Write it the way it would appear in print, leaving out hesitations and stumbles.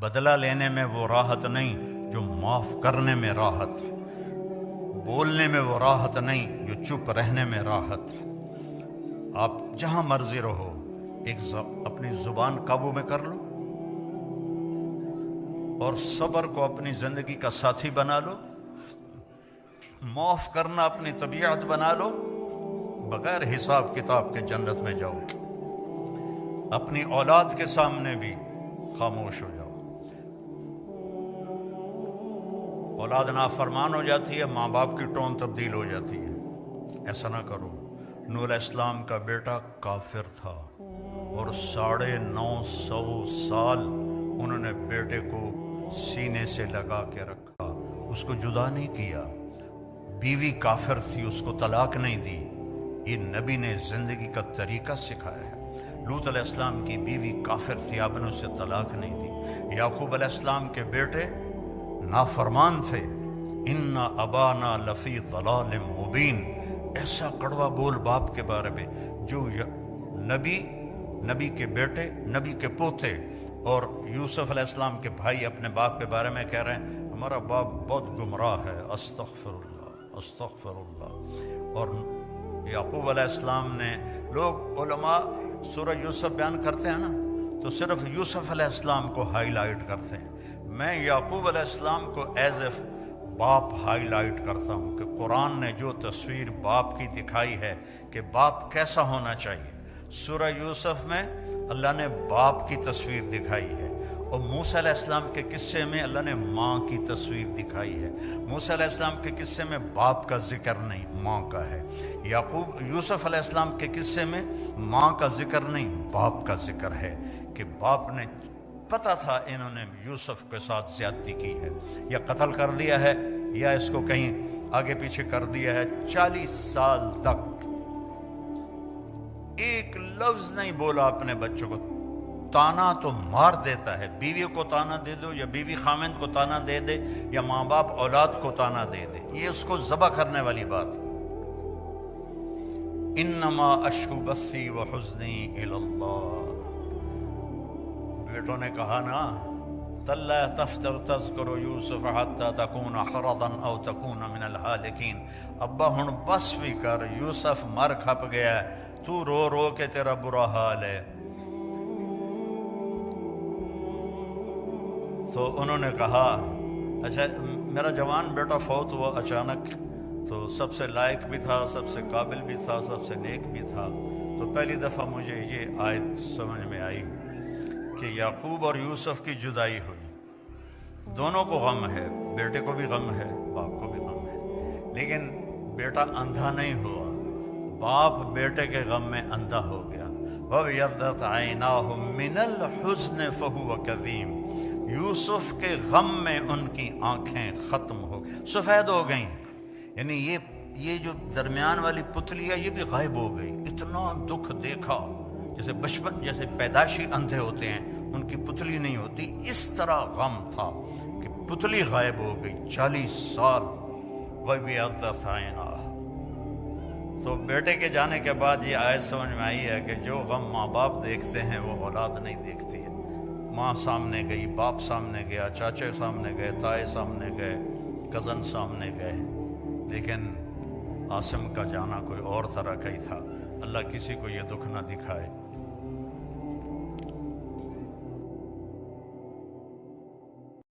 بدلہ لینے میں وہ راحت نہیں جو معاف کرنے میں راحت، بولنے میں وہ راحت نہیں جو چپ رہنے میں راحت۔ آپ جہاں مرضی رہو، اپنی زبان قابو میں کر لو اور صبر کو اپنی زندگی کا ساتھی بنا لو، معاف کرنا اپنی طبیعت بنا لو، بغیر حساب کتاب کے جنت میں جاؤ گے۔ اپنی اولاد کے سامنے بھی خاموش ہو جاؤ۔ اولاد نافرمان ہو جاتی ہے، ماں باپ کی ٹون تبدیل ہو جاتی ہے، ایسا نہ کرو۔ نوح علیہ السلام کا بیٹا کافر تھا اور 950 سال انہوں نے بیٹے کو سینے سے لگا کے رکھا، اس کو جدا نہیں کیا۔ بیوی کافر تھی، اس کو طلاق نہیں دی۔ یہ نبی نے زندگی کا طریقہ سکھایا ہے۔ لوط علیہ السلام کی بیوی کافر تھی، آپ نے اسے طلاق نہیں دی۔ یعقوب علیہ السلام کے بیٹے نافرمان تھے، ان ابانا لفی ضلال مبین، ایسا کڑوا بول باپ کے بارے میں جو نبی کے بیٹے، نبی کے پوتے اور یوسف علیہ السلام کے بھائی اپنے باپ کے بارے میں کہہ رہے ہیں ہمارا باپ بہت گمراہ ہے، استغفر اللہ استغفر اللہ۔ اور یعقوب علیہ السلام نے، لوگ علماء سورہ یوسف بیان کرتے ہیں نا تو صرف یوسف علیہ السلام کو ہائی لائٹ کرتے ہیں، میں یعقوب علیہ السلام کو ایز اے باپ ہائی لائٹ کرتا ہوں کہ قرآن نے جو تصویر باپ کی دکھائی ہے کہ باپ کیسا ہونا چاہیے، سورہ یوسف میں اللہ نے باپ کی تصویر دکھائی ہے، اور موسیٰ علیہ السلام کے قصے میں اللہ نے ماں کی تصویر دکھائی ہے۔ موسیٰ علیہ السلام کے قصے میں باپ کا ذکر نہیں، ماں کا ہے۔ یوسف علیہ السلام کے قصے میں ماں کا ذکر نہیں، باپ کا ذکر ہے کہ باپ نے پتہ تھا انہوں نے یوسف کے ساتھ زیادتی کی ہے، یا قتل کر دیا ہے یا اس کو کہیں آگے پیچھے کر دیا ہے۔ 40 سال تک ایک لفظ نہیں بولا اپنے بچوں کو۔ تانا تو مار دیتا ہے، بیوی کو تانا دے دو یا بیوی خامند کو تانا دے دے یا ماں باپ اولاد کو تانا دے دے، یہ اس کو ذبح کرنے والی بات۔ انما اشکو بثی وحزنی الی اللہ، بیٹوں نے کہا نا تاللہ تفتر تذکر یوسف حتی تکون حرضا او تکون من الہالکین، ابا ہن بس بھی کر، یوسف مر کھپ گیا ہے، تو رو رو کے تیرا برا حال ہے۔ تو انہوں نے کہا اچھا میرا جوان بیٹا فوت ہوا اچانک، تو سب سے لائق بھی تھا، سب سے قابل بھی تھا، سب سے نیک بھی تھا، تو پہلی دفعہ مجھے یہ آیت سمجھ میں آئی کہ یعقوب اور یوسف کی جدائی ہوئی، دونوں کو غم ہے، بیٹے کو بھی غم ہے، باپ کو بھی غم ہے، لیکن بیٹا اندھا نہیں ہوا، باپ بیٹے کے غم میں اندھا ہو گیا۔ وَابْيَضَّتْ عَيْنَاهُ مِنَ الْحُزْنِ فَهُوَ كَظِيمٌ، یوسف کے غم میں ان کی آنکھیں ختم ہو سفید ہو گئیں، یعنی یہ جو درمیان والی پتلی ہے یہ بھی غائب ہو گئی۔ اتنا دکھ دیکھا، جیسے بچپن جیسے پیدائشی اندھے ہوتے ہیں ان کی پتلی نہیں ہوتی، اس طرح غم تھا کہ پتلی غائب ہو گئی 40 سال۔ وَابْيَضَّتْ عَيْنَاهُ، تو بیٹے کے جانے کے بعد یہ آیت سمجھ میں آئی ہے کہ جو غم ماں باپ دیکھتے ہیں وہ اولاد نہیں دیکھتی ہے۔ ماں سامنے گئی، باپ سامنے گیا، چاچے سامنے گئے، تائے سامنے گئے، کزن سامنے گئے، لیکن عاصم کا جانا کوئی اور طرح کا ہی تھا۔ اللہ کسی کو یہ دکھ نہ دکھائے۔